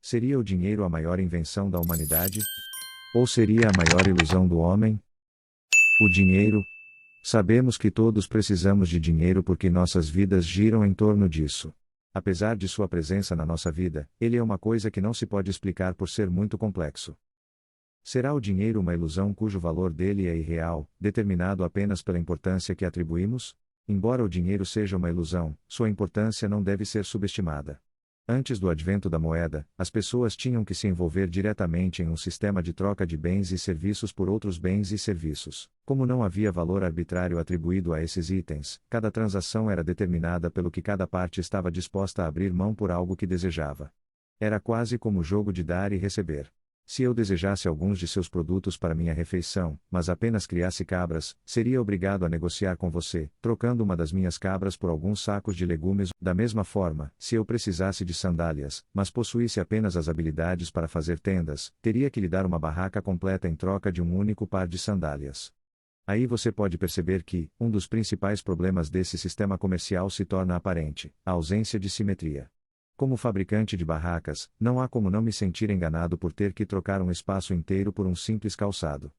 Seria o dinheiro a maior invenção da humanidade? Ou seria a maior ilusão do homem? O dinheiro. Sabemos que todos precisamos de dinheiro porque nossas vidas giram em torno disso. Apesar de sua presença na nossa vida, ele é uma coisa que não se pode explicar por ser muito complexo. Será o dinheiro uma ilusão cujo valor dele é irreal, determinado apenas pela importância que atribuímos? Embora o dinheiro seja uma ilusão, sua importância não deve ser subestimada. Antes do advento da moeda, as pessoas tinham que se envolver diretamente em um sistema de troca de bens e serviços por outros bens e serviços. Como não havia valor arbitrário atribuído a esses itens, cada transação era determinada pelo que cada parte estava disposta a abrir mão por algo que desejava. Era quase como o jogo de dar e receber. Se eu desejasse alguns de seus produtos para minha refeição, mas apenas criasse cabras, seria obrigado a negociar com você, trocando uma das minhas cabras por alguns sacos de legumes. Da mesma forma, se eu precisasse de sandálias, mas possuísse apenas as habilidades para fazer tendas, teria que lhe dar uma barraca completa em troca de um único par de sandálias. Aí você pode perceber que, um dos principais problemas desse sistema comercial se torna aparente: a ausência de simetria. Como fabricante de barracas, não há como não me sentir enganado por ter que trocar um espaço inteiro por um simples calçado.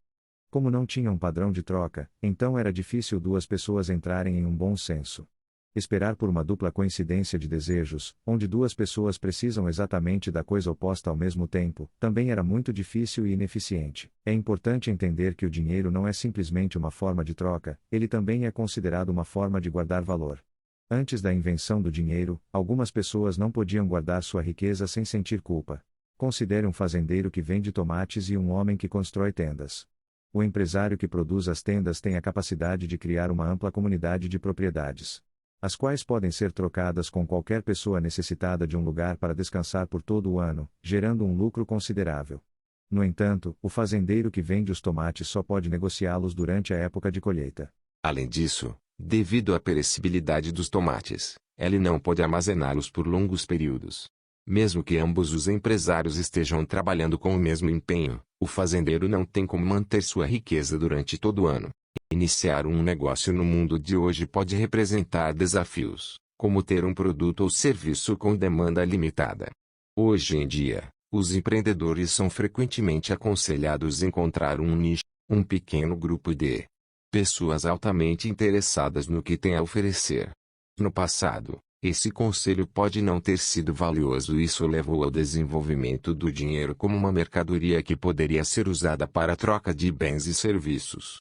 Como não tinha um padrão de troca, então era difícil duas pessoas entrarem em um bom senso. Esperar por uma dupla coincidência de desejos, onde duas pessoas precisam exatamente da coisa oposta ao mesmo tempo, também era muito difícil e ineficiente. É importante entender que o dinheiro não é simplesmente uma forma de troca, ele também é considerado uma forma de guardar valor. Antes da invenção do dinheiro, algumas pessoas não podiam guardar sua riqueza sem sentir culpa. Considere um fazendeiro que vende tomates e um homem que constrói tendas. O empresário que produz as tendas tem a capacidade de criar uma ampla comunidade de propriedades, as quais podem ser trocadas com qualquer pessoa necessitada de um lugar para descansar por todo o ano, gerando um lucro considerável. No entanto, o fazendeiro que vende os tomates só pode negociá-los durante a época de colheita. Além disso, devido à perecibilidade dos tomates, ele não pode armazená-los por longos períodos. Mesmo que ambos os empresários estejam trabalhando com o mesmo empenho, o fazendeiro não tem como manter sua riqueza durante todo o ano. Iniciar um negócio no mundo de hoje pode representar desafios, como ter um produto ou serviço com demanda limitada. Hoje em dia, os empreendedores são frequentemente aconselhados a encontrar um nicho, um pequeno grupo de pessoas altamente interessadas no que tem a oferecer. No passado, esse conselho pode não ter sido valioso e isso levou ao desenvolvimento do dinheiro como uma mercadoria que poderia ser usada para a troca de bens e serviços.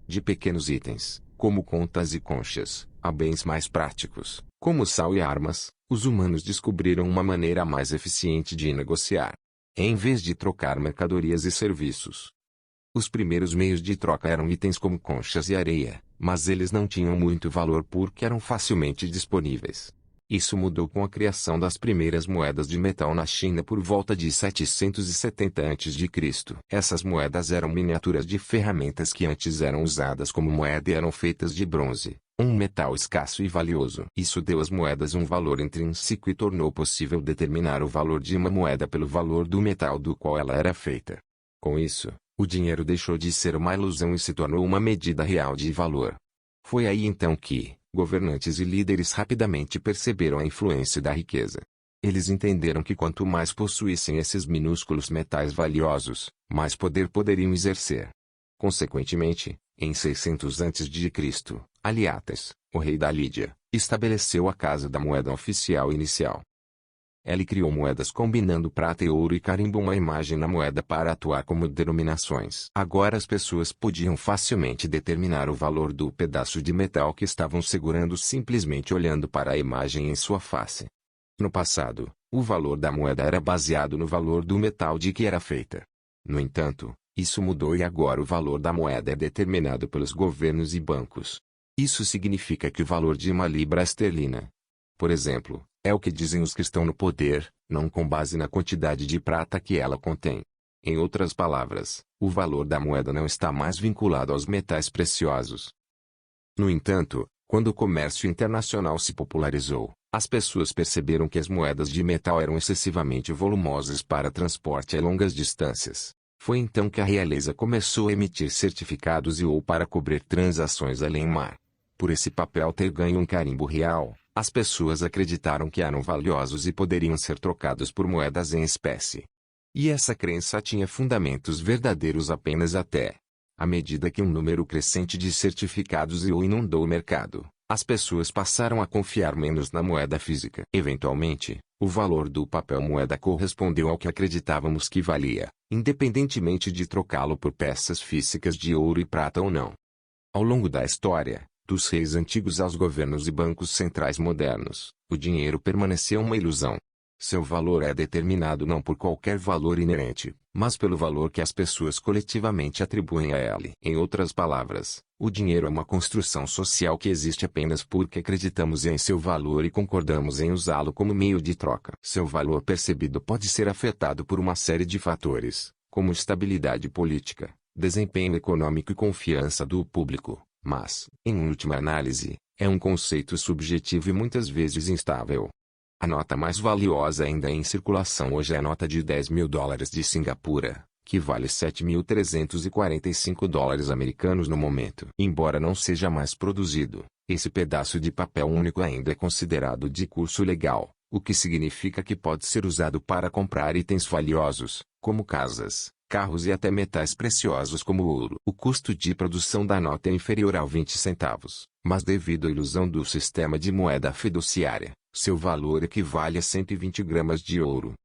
De pequenos itens, como contas e conchas, a bens mais práticos, como sal e armas, os humanos descobriram uma maneira mais eficiente de negociar. Em vez de trocar mercadorias e serviços, os primeiros meios de troca eram itens como conchas e areia, mas eles não tinham muito valor porque eram facilmente disponíveis. Isso mudou com a criação das primeiras moedas de metal na China por volta de 770 a.C. Essas moedas eram miniaturas de ferramentas que antes eram usadas como moeda e eram feitas de bronze, um metal escasso e valioso. Isso deu às moedas um valor intrínseco e tornou possível determinar o valor de uma moeda pelo valor do metal do qual ela era feita. Com isso, o dinheiro deixou de ser uma ilusão e se tornou uma medida real de valor. Foi aí então que governantes e líderes rapidamente perceberam a influência da riqueza. Eles entenderam que quanto mais possuíssem esses minúsculos metais valiosos, mais poder poderiam exercer. Consequentemente, em 600 a.C., Aliatas, o rei da Lídia, estabeleceu a Casa da Moeda Oficial Inicial. Ele criou moedas combinando prata e ouro e carimbou uma imagem na moeda para atuar como denominações. Agora as pessoas podiam facilmente determinar o valor do pedaço de metal que estavam segurando simplesmente olhando para a imagem em sua face. No passado, o valor da moeda era baseado no valor do metal de que era feita. No entanto, isso mudou e agora o valor da moeda é determinado pelos governos e bancos. Isso significa que o valor de uma libra esterlina, por exemplo, é o que dizem os que estão no poder, não com base na quantidade de prata que ela contém. Em outras palavras, o valor da moeda não está mais vinculado aos metais preciosos. No entanto, quando o comércio internacional se popularizou, as pessoas perceberam que as moedas de metal eram excessivamente volumosas para transporte a longas distâncias. Foi então que a realeza começou a emitir certificados e ou para cobrir transações além mar. Por esse papel ter ganho um carimbo real, as pessoas acreditaram que eram valiosos e poderiam ser trocados por moedas em espécie. E essa crença tinha fundamentos verdadeiros apenas até. À medida que um número crescente de certificados o inundou o mercado, as pessoas passaram a confiar menos na moeda física. Eventualmente, o valor do papel moeda correspondeu ao que acreditávamos que valia, independentemente de trocá-lo por peças físicas de ouro e prata ou não. Ao longo da história, dos reis antigos aos governos e bancos centrais modernos, o dinheiro permaneceu uma ilusão. Seu valor é determinado não por qualquer valor inerente, mas pelo valor que as pessoas coletivamente atribuem a ele. Em outras palavras, o dinheiro é uma construção social que existe apenas porque acreditamos em seu valor e concordamos em usá-lo como meio de troca. Seu valor percebido pode ser afetado por uma série de fatores, como estabilidade política, desempenho econômico e confiança do público, mas, em última análise, é um conceito subjetivo e muitas vezes instável. A nota mais valiosa ainda em circulação hoje é a nota de $10.000 de Singapura, que vale $7.345 americanos no momento. Embora não seja mais produzido, esse pedaço de papel único ainda é considerado de curso legal, o que significa que pode ser usado para comprar itens valiosos, como casas, carros e até metais preciosos como ouro. O custo de produção da nota é inferior a 20 centavos, mas devido à ilusão do sistema de moeda fiduciária, seu valor equivale a 120 gramas de ouro.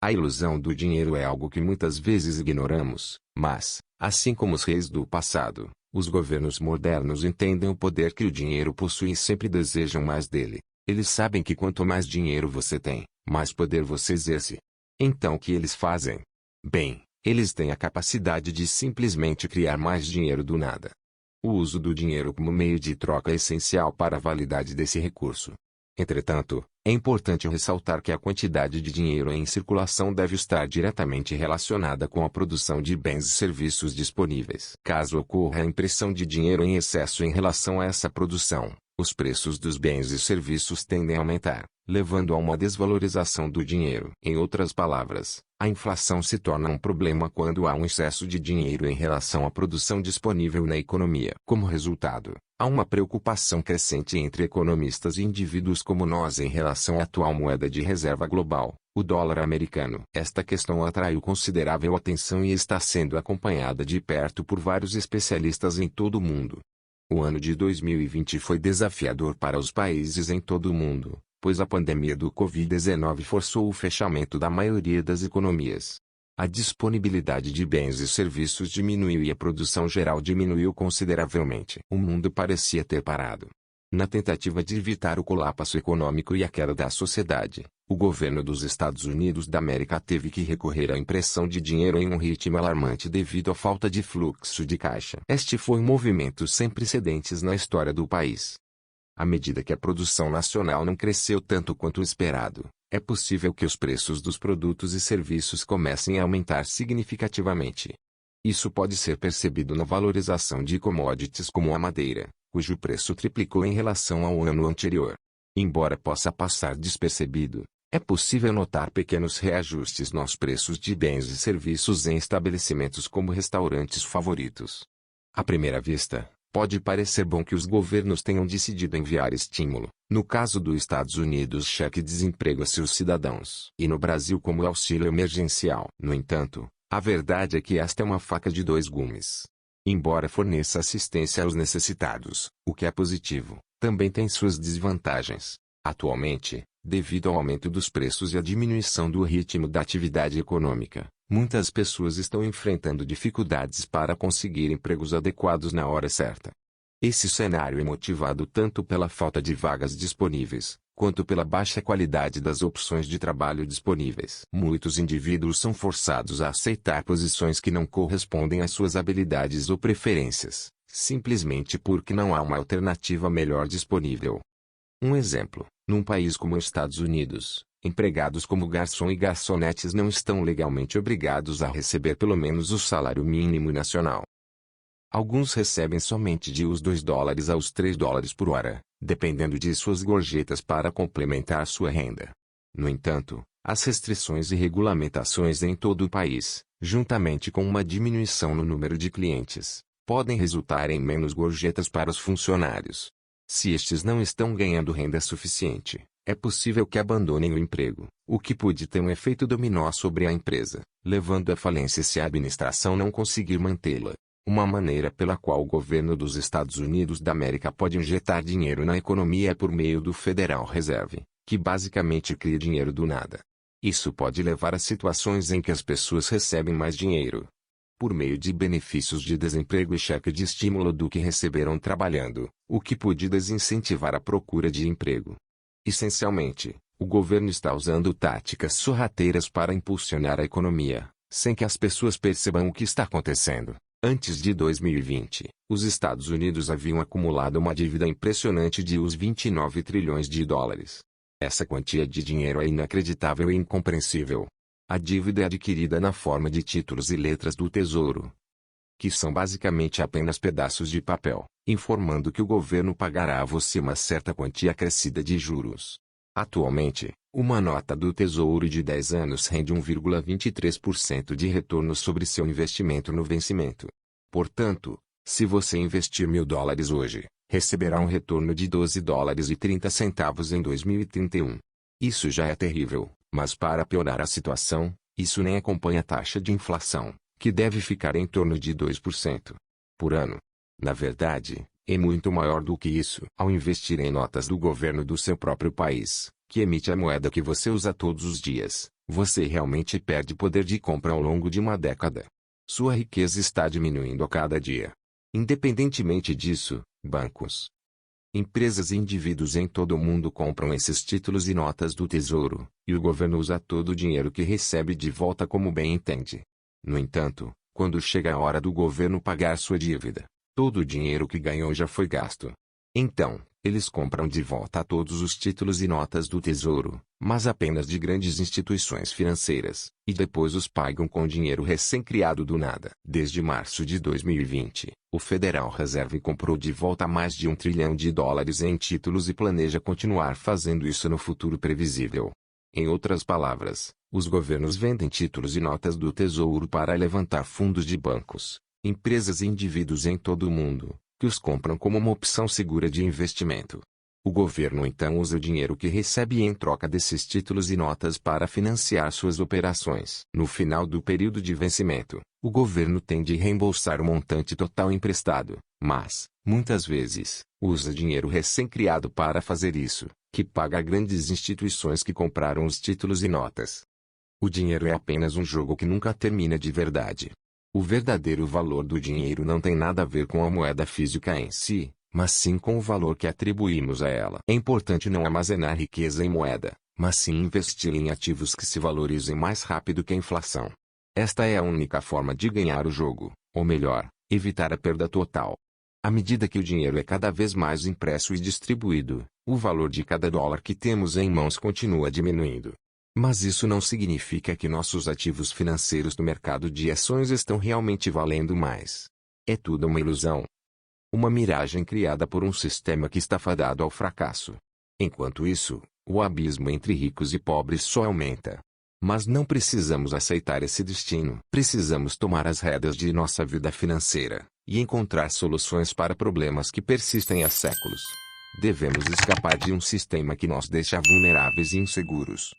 A ilusão do dinheiro é algo que muitas vezes ignoramos, mas, assim como os reis do passado, os governos modernos entendem o poder que o dinheiro possui e sempre desejam mais dele. Eles sabem que quanto mais dinheiro você tem, mais poder você exerce. Então o que eles fazem? Bem, eles têm a capacidade de simplesmente criar mais dinheiro do nada. O uso do dinheiro como meio de troca é essencial para a validade desse recurso. Entretanto, é importante ressaltar que a quantidade de dinheiro em circulação deve estar diretamente relacionada com a produção de bens e serviços disponíveis. Caso ocorra a impressão de dinheiro em excesso em relação a essa produção, os preços dos bens e serviços tendem a aumentar, levando a uma desvalorização do dinheiro. Em outras palavras, a inflação se torna um problema quando há um excesso de dinheiro em relação à produção disponível na economia. Como resultado, há uma preocupação crescente entre economistas e indivíduos como nós em relação à atual moeda de reserva global, o dólar americano. Esta questão atraiu considerável atenção e está sendo acompanhada de perto por vários especialistas em todo o mundo. O ano de 2020 foi desafiador para os países em todo o mundo, pois a pandemia do Covid-19 forçou o fechamento da maioria das economias. A disponibilidade de bens e serviços diminuiu e a produção geral diminuiu consideravelmente. O mundo parecia ter parado. Na tentativa de evitar o colapso econômico e a queda da sociedade, o governo dos Estados Unidos da América teve que recorrer à impressão de dinheiro em um ritmo alarmante devido à falta de fluxo de caixa. Este foi um movimento sem precedentes na história do país. À medida que a produção nacional não cresceu tanto quanto esperado, é possível que os preços dos produtos e serviços comecem a aumentar significativamente. Isso pode ser percebido na valorização de commodities como a madeira, cujo preço triplicou em relação ao ano anterior. Embora possa passar despercebido, é possível notar pequenos reajustes nos preços de bens e serviços em estabelecimentos como restaurantes favoritos. À primeira vista, pode parecer bom que os governos tenham decidido enviar estímulo, no caso dos Estados Unidos, cheque-desemprego a seus cidadãos, e no Brasil como auxílio emergencial. No entanto, a verdade é que esta é uma faca de dois gumes. Embora forneça assistência aos necessitados, o que é positivo, também tem suas desvantagens. Atualmente, devido ao aumento dos preços e à diminuição do ritmo da atividade econômica, muitas pessoas estão enfrentando dificuldades para conseguir empregos adequados na hora certa. Esse cenário é motivado tanto pela falta de vagas disponíveis, quanto pela baixa qualidade das opções de trabalho disponíveis. Muitos indivíduos são forçados a aceitar posições que não correspondem às suas habilidades ou preferências, simplesmente porque não há uma alternativa melhor disponível. Um exemplo, num país como os Estados Unidos, empregados como garçom e garçonetes não estão legalmente obrigados a receber pelo menos o salário mínimo nacional. Alguns recebem somente de os $2 aos $3 por hora, dependendo de suas gorjetas para complementar sua renda. No entanto, as restrições e regulamentações em todo o país, juntamente com uma diminuição no número de clientes, podem resultar em menos gorjetas para os funcionários. Se estes não estão ganhando renda suficiente, é possível que abandonem o emprego, o que pode ter um efeito dominó sobre a empresa, levando à falência se a administração não conseguir mantê-la. Uma maneira pela qual o governo dos Estados Unidos da América pode injetar dinheiro na economia é por meio do Federal Reserve, que basicamente cria dinheiro do nada. Isso pode levar a situações em que as pessoas recebem mais dinheiro por meio de benefícios de desemprego e cheque de estímulo do que receberam trabalhando, o que pode desincentivar a procura de emprego. Essencialmente, o governo está usando táticas sorrateiras para impulsionar a economia, sem que as pessoas percebam o que está acontecendo. Antes de 2020, os Estados Unidos haviam acumulado uma dívida impressionante de uns 29 trilhões de dólares. Essa quantia de dinheiro é inacreditável e incompreensível. A dívida é adquirida na forma de títulos e letras do Tesouro, que são basicamente apenas pedaços de papel, informando que o governo pagará a você uma certa quantia acrescida de juros. Atualmente, uma nota do Tesouro de 10 anos rende 1,23% de retorno sobre seu investimento no vencimento. Portanto, se você investir $1.000 hoje, receberá um retorno de $12,30 em 2031. Isso já é terrível. Mas para piorar a situação, isso nem acompanha a taxa de inflação, que deve ficar em torno de 2% por ano. Na verdade, é muito maior do que isso. Ao investir em notas do governo do seu próprio país, que emite a moeda que você usa todos os dias, você realmente perde poder de compra ao longo de uma década. Sua riqueza está diminuindo a cada dia. Independentemente disso, bancos, empresas e indivíduos em todo o mundo compram esses títulos e notas do Tesouro, e o governo usa todo o dinheiro que recebe de volta como bem entende. No entanto, quando chega a hora do governo pagar sua dívida, todo o dinheiro que ganhou já foi gasto. Então, eles compram de volta todos os títulos e notas do Tesouro, mas apenas de grandes instituições financeiras, e depois os pagam com dinheiro recém-criado do nada. Desde março de 2020, o Federal Reserve comprou de volta mais de $1 trilhão em títulos e planeja continuar fazendo isso no futuro previsível. Em outras palavras, os governos vendem títulos e notas do Tesouro para levantar fundos de bancos, empresas e indivíduos em todo o mundo, que os compram como uma opção segura de investimento. O governo então usa o dinheiro que recebe em troca desses títulos e notas para financiar suas operações. No final do período de vencimento, o governo tem de reembolsar o montante total emprestado, mas, muitas vezes, usa dinheiro recém-criado para fazer isso, que paga a grandes instituições que compraram os títulos e notas. O dinheiro é apenas um jogo que nunca termina de verdade. O verdadeiro valor do dinheiro não tem nada a ver com a moeda física em si, mas sim com o valor que atribuímos a ela. É importante não armazenar riqueza em moeda, mas sim investir em ativos que se valorizem mais rápido que a inflação. Esta é a única forma de ganhar o jogo, ou melhor, evitar a perda total. À medida que o dinheiro é cada vez mais impresso e distribuído, o valor de cada dólar que temos em mãos continua diminuindo. Mas isso não significa que nossos ativos financeiros no mercado de ações estão realmente valendo mais. É tudo uma ilusão. Uma miragem criada por um sistema que está fadado ao fracasso. Enquanto isso, o abismo entre ricos e pobres só aumenta. Mas não precisamos aceitar esse destino. Precisamos tomar as rédeas de nossa vida financeira e encontrar soluções para problemas que persistem há séculos. Devemos escapar de um sistema que nos deixa vulneráveis e inseguros.